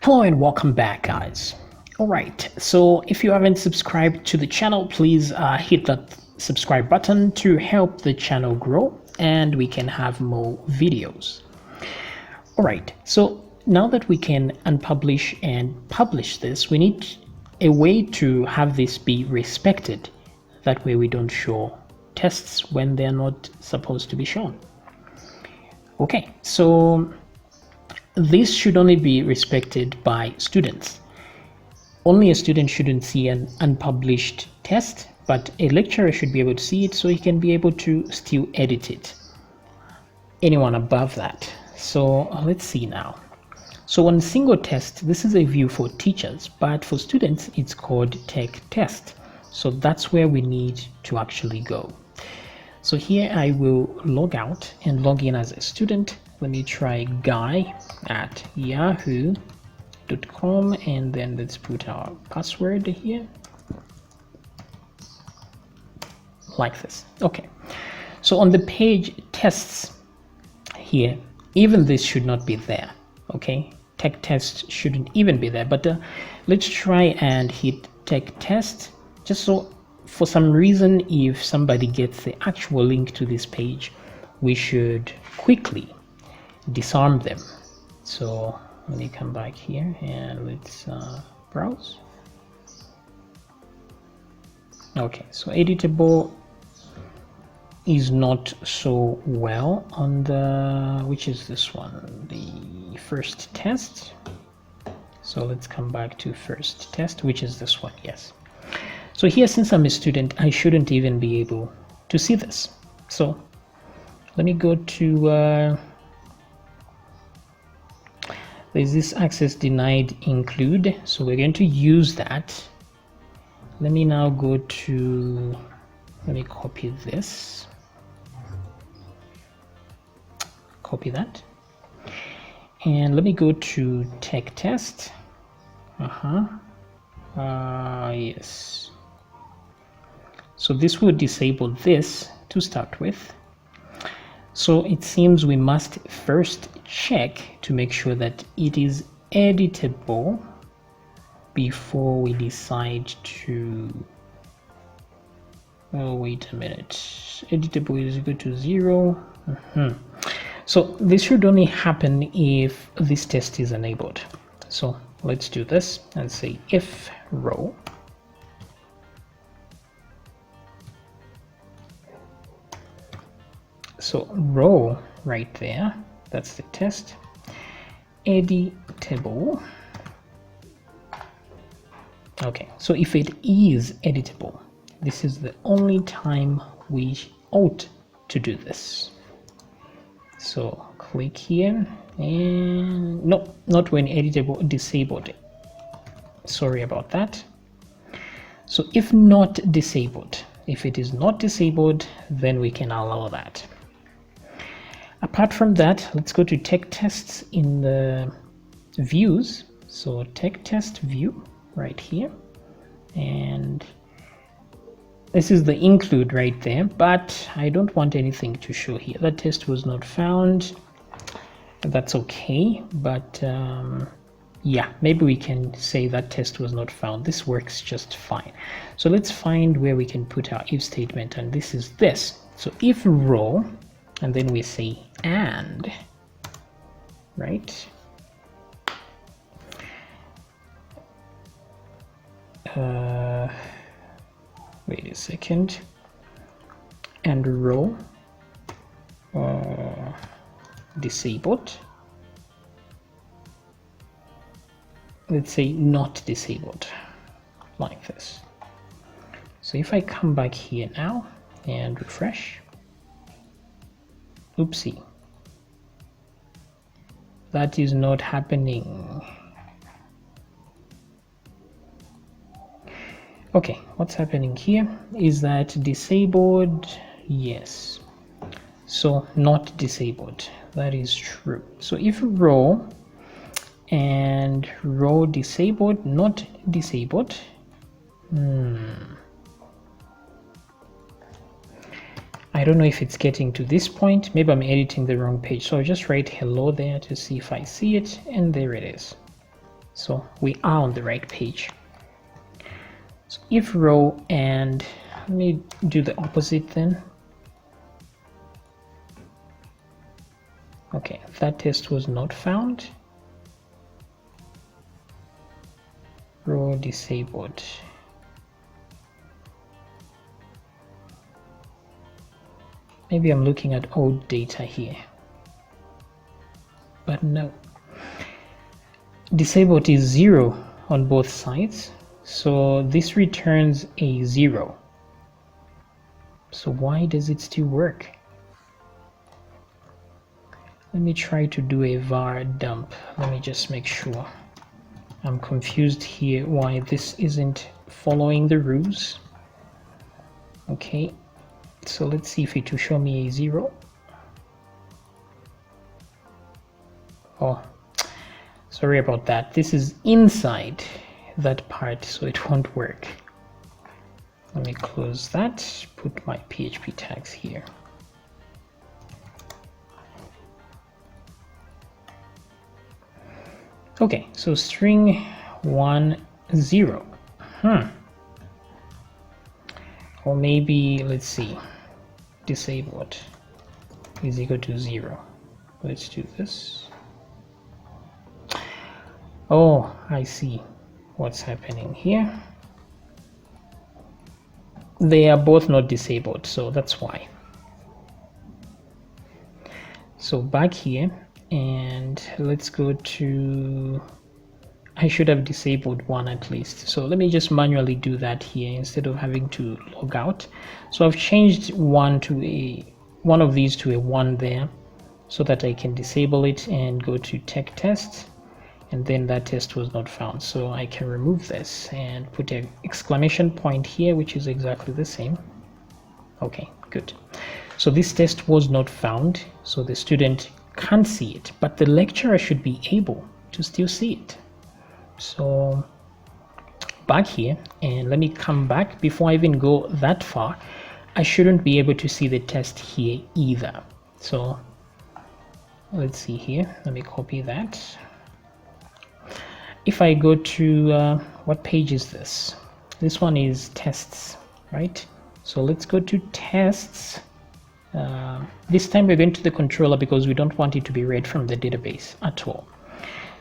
Hello and welcome back, guys. Alright, so if you haven't subscribed to the channel, please hit that subscribe button to help the channel grow and we can have more videos. Alright, so now that we can unpublish and publish this, we need a way to have this be respected. That way we don't show tests when they're not supposed to be shown. Okay, so this should only be respected by students. Only a student shouldn't see an unpublished test, but a lecturer should be able to see it so he can be able to still edit it. Anyone above that. So let's see now. So on single test, this is a view for teachers, but for students, it's called tech test. So that's where we need to actually go. So here I will log out and log in as a student. Let me try guy@yahoo.com and then let's put our password here like this. Okay, so on the page tests here, even this should not be there. Okay, tech test shouldn't even be there, but let's try and hit tech test just so for some reason if somebody gets the actual link to this page, we should quickly disarm them. So let me come back here and let's browse. Okay, so editable is not so well on the, which is this one, the first test. So let's come back to first test, which is this one. Yes. So here, since I'm a student, I shouldn't even be able to see this. So let me go to there's this access denied include, so we're going to use that. Let me now go to, let me copy this, copy that, and let me go to tech test. Yes, so this will disable this to start with. So it seems we must first check to make sure that it is editable before we decide to, oh wait a minute, editable is equal to 0. So this should only happen if this test is enabled. So let's do this and say if row so row right there, that's the test, editable. Okay, so if it is editable, this is the only time we ought to do this. So click here and no, not when editable, disabled. Sorry about that. So if not disabled, if it is not disabled, then we can allow that. Apart from that, let's go to tech tests in the views. So tech test view right here, and this is the include right there, but I don't want anything to show here. That test was not found. That's okay, but yeah, maybe we can say that test was not found. This works just fine. So let's find where we can put our if statement, and this is this. So if row, and then we say and, right? Wait a second. And row disabled. Let's say not disabled, like this. So if I come back here now and refresh, oopsie, that is not happening. Okay, what's happening here is that disabled, yes, so not disabled, that is true. So if row and row disabled, not disabled, I don't know if it's getting to this point. Maybe I'm editing the wrong page. So I'll just write hello there to see if I see it. And there it is. So we are on the right page. So if row, and let me do the opposite then. Okay, that test was not found. Row disabled. Maybe I'm looking at old data here, but no. Disabled is 0 on both sides, so this returns a 0. So why does it still work? Let me try to do a var dump. Let me just make sure. I'm confused here why this isn't following the rules. Okay, so let's see if it will show me a 0. Oh, sorry about that. This is inside that part, so it won't work. Let me close that, put my PHP tags here. Okay, so string 1 0. Or maybe, let's see, disabled is equal to 0. Let's do this. Oh, I see what's happening here. They are both not disabled, so that's why. So back here, and let's go to, I should have disabled 1 at least. So let me just manually do that here instead of having to log out. So I've changed one of these to a 1 there so that I can disable it and go to tech test, and then that test was not found. So I can remove this and put an exclamation point here, which is exactly the same. Okay, good. So this test was not found, so the student can't see it, but the lecturer should be able to still see it. So back here, and let me come back. Before I even go that far, I shouldn't be able to see the test here either. So let's see here, let me copy that. If I go to what page is this? This one is tests, right? So let's go to tests. This time we're going to the controller because we don't want it to be read from the database at all.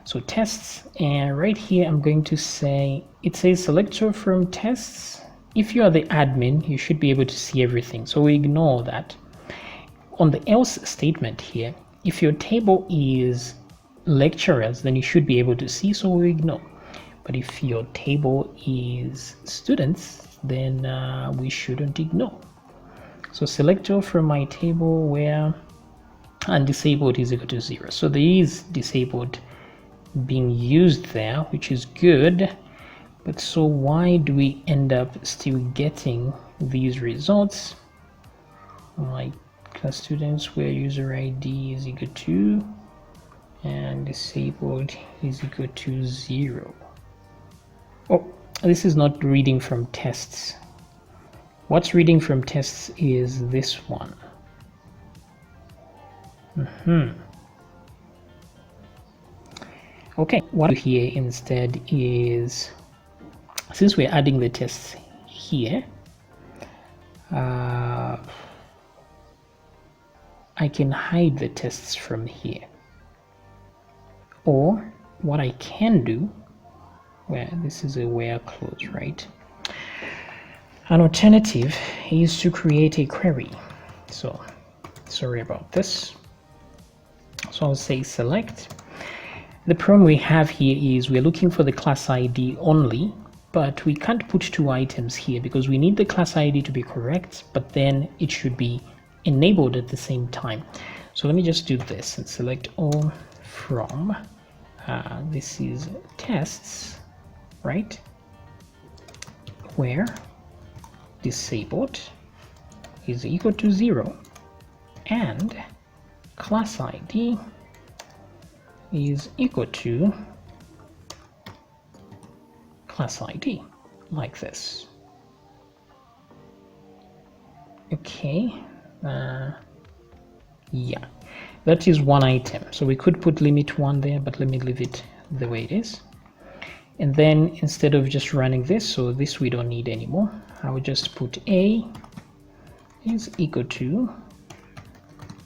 So tests, and right here I'm going to say, it says select row from tests. If you are the admin, you should be able to see everything, so we ignore that. On the else statement here, if your table is lecturers, then you should be able to see, so we ignore. But if your table is students, then we shouldn't ignore. So select row from my table where undisabled is equal to 0. So there is disabled being used there, which is good. But so why do we end up still getting these results? Like class students where user ID is equal to and disabled is equal to 0. Oh, this is not reading from tests. What's reading from tests is this one. Okay, what I do here instead is, since we're adding the tests here, I can hide the tests from here. Or what I can do, where this is a where clause, right? An alternative is to create a query. So sorry about this. So I'll say select. The problem we have here is we're looking for the class ID only, but we can't put 2 items here because we need the class ID to be correct, but then it should be enabled at the same time. So let me just do this and select all from, this is tests, right? Where disabled is equal to 0 and class ID is equal to class ID, like this. Okay, yeah, that is 1 item. So we could put limit 1 there, but let me leave it the way it is. And then instead of just running this, so this we don't need anymore, I will just put a is equal to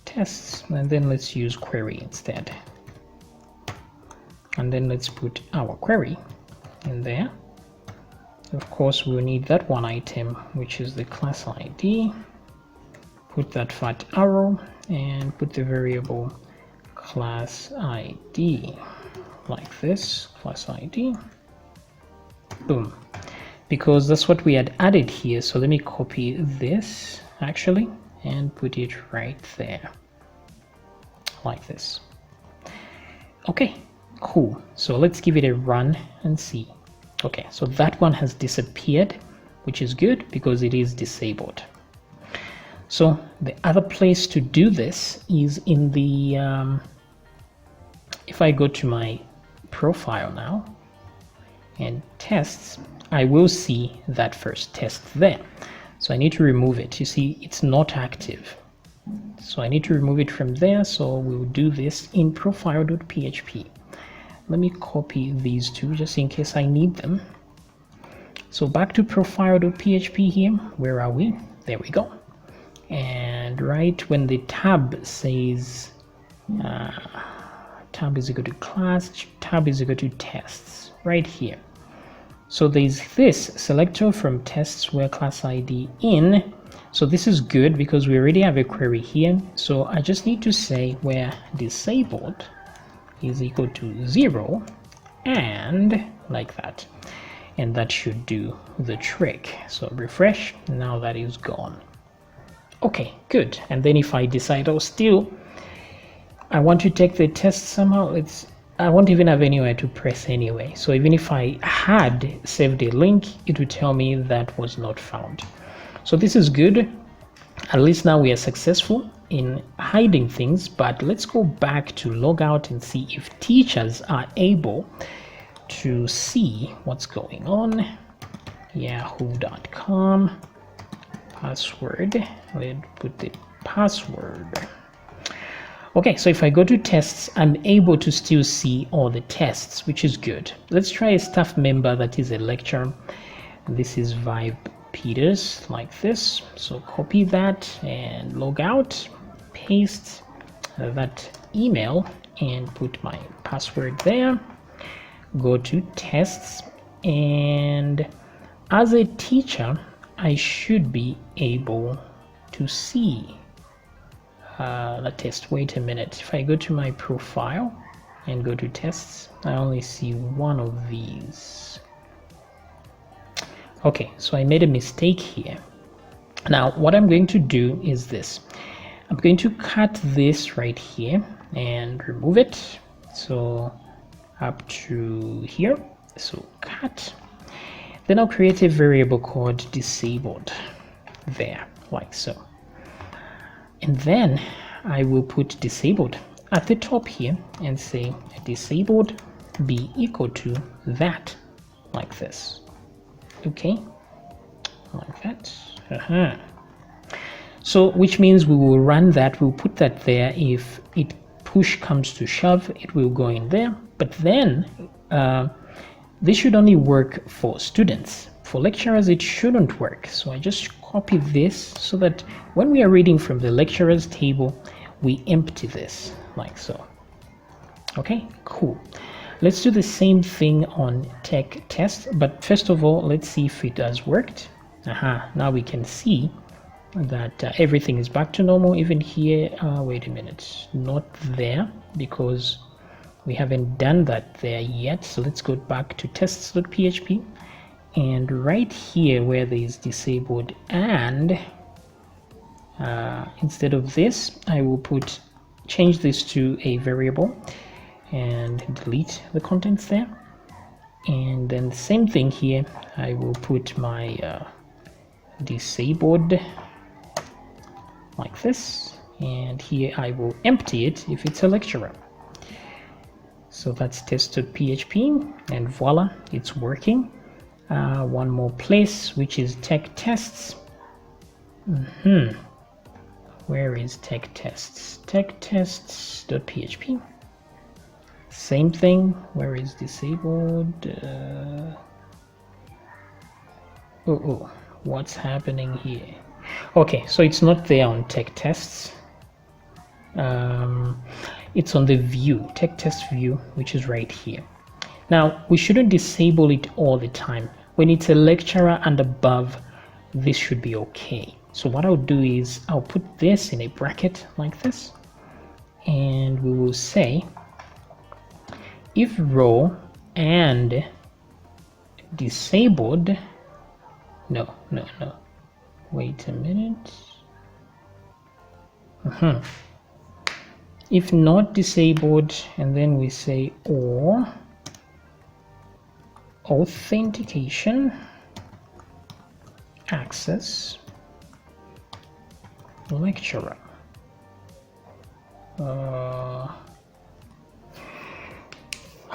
tests, and then let's use query instead. And then let's put our query in there. Of course, we'll need that one item, which is the class ID. Put that fat arrow and put the variable class ID like this, class ID. Boom. Because that's what we had added here. So let me copy this actually and put it right there like this. Okay, cool. So let's give it a run and see. Okay, so that one has disappeared, which is good because it is disabled. So the other place to do this is in the if I go to my profile now and tests, I will see that first test there. So I need to remove it. You see, it's not active. So I need to remove it from there. So we'll do this in profile.php. Let me copy these two just in case I need them. So back to profile.php here. Where are we? There we go. And right when the tab says tab is equal to class, tab is equal to tests, right here. So there's this selector from tests where class ID in. So this is good because we already have a query here. So I just need to say where disabled is equal to 0 and like that. And that should do the trick. So refresh, now that is gone. Okay, good. And then if I decide, oh, still, I want to take the test somehow, I won't even have anywhere to press anyway. So even if I had saved a link, it would tell me that was not found. So this is good. At least now we are successful in hiding things, but let's go back to log out and see if teachers are able to see what's going on. Yahoo.com password. Let's put the password. Okay, so if I go to tests, I'm able to still see all the tests, which is good. Let's try a staff member that is a lecturer. This is Vibe Peters, like this. So copy that and log out, paste that email and put my password there. Go to tests, and as a teacher, I should be able to see the test. Wait a minute, if I go to my profile and go to tests, I only see one of these. Okay, so I made a mistake here. Now what I'm going to do is this. I'm going to cut this right here and remove it. So up to here, so cut. Then I'll create a variable called disabled there, like so. And then I will put disabled at the top here and say disabled be equal to that, like this. Okay, like that. So which means we will run that, we'll put that there. If it push comes to shove, it will go in there. But then this should only work for students. For lecturers, it shouldn't work. So I just copy this so that when we are reading from the lecturers table, we empty this like so. Okay, cool. Let's do the same thing on tech test, but first of all, let's see if it has worked. Now we can see that everything is back to normal. Even here, wait a minute, not there because we haven't done that there yet. So let's go back to tests.php. And right here where there is disabled and instead of this, I will change this to a variable and delete the contents there. And then the same thing here, I will put my disabled like this. And here I will empty it if it's a lecturer. So that's test.php and voila, it's working. One more place, which is tech tests. Where is tech tests? Tech tests.php. Same thing. Where is disabled? Oh, what's happening here? Okay, so it's not there on tech tests. It's on the view, tech test view, which is right here. Now, we shouldn't disable it all the time. When it's a lecturer and above, this should be okay. So what I'll do is I'll put this in a bracket like this, and we will say if row and disabled, no, wait a minute. If not disabled, and then we say or authentication access lecturer.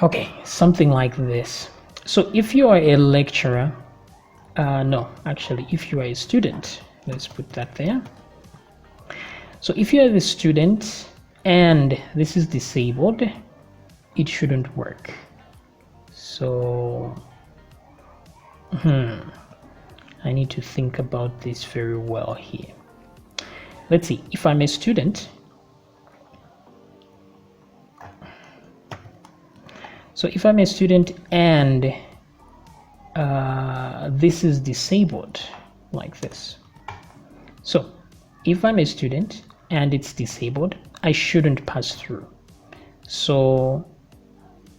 Okay, something like this. So if you are a lecturer, no, actually, if you are a student, let's put that there. So if you are the student and this is disabled, it shouldn't work. So I need to think about this very well here. Let's see, if I'm a student, so if I'm a student and this is disabled like this. So if I'm a student and it's disabled, I shouldn't pass through. So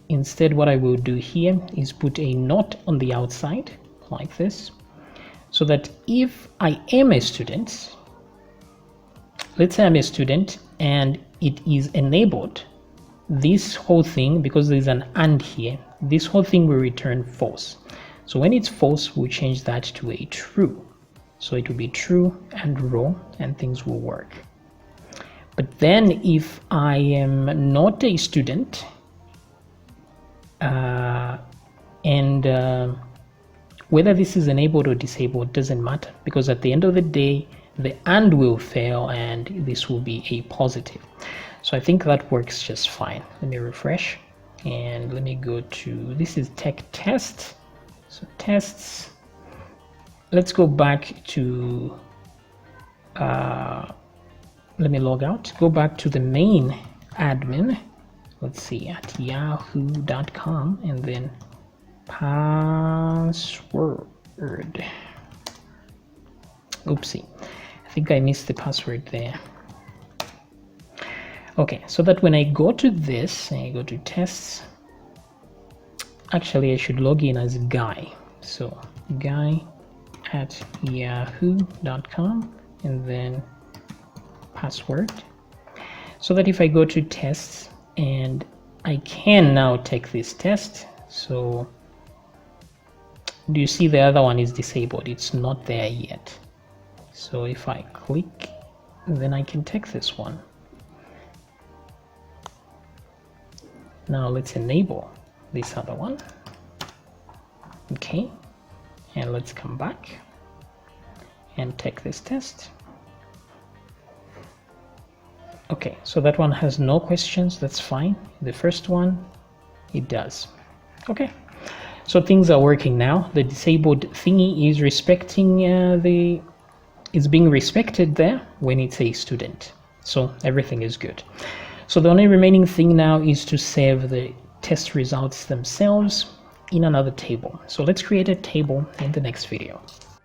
instead, what I will do here is put a not on the outside like this, so that if I am a student, let's say I'm a student and it is enabled, this whole thing, because there's an and here, this whole thing will return false. So when it's false, we'll change that to a true. So it will be true and row, and things will work. But then if I am not a student, whether this is enabled or disabled doesn't matter, because at the end of the day, the and will fail and this will be a positive. So I think that works just fine. Let me refresh and let me go to, this is tech test. So tests, let's go back to, let me log out, go back to the main admin. Let's see, at yahoo.com, and then password. Oopsie, I think I missed the password there. Okay, so that when I go to this, I go to tests, actually I should log in as guy. So guy at yahoo.com, and then password, so that if I go to tests, and I can now take this test. So do you see the other one is disabled? It's not there yet. So if I click, then I can take this one. Now let's enable this other one. Okay, and let's come back and take this test. Okay, so that one has no questions, that's fine. The first one, it does. Okay, so things are working now. The disabled thingy is respecting is being respected there when it's a student. So everything is good. So the only remaining thing now is to save the test results themselves in another table. So let's create a table in the next video.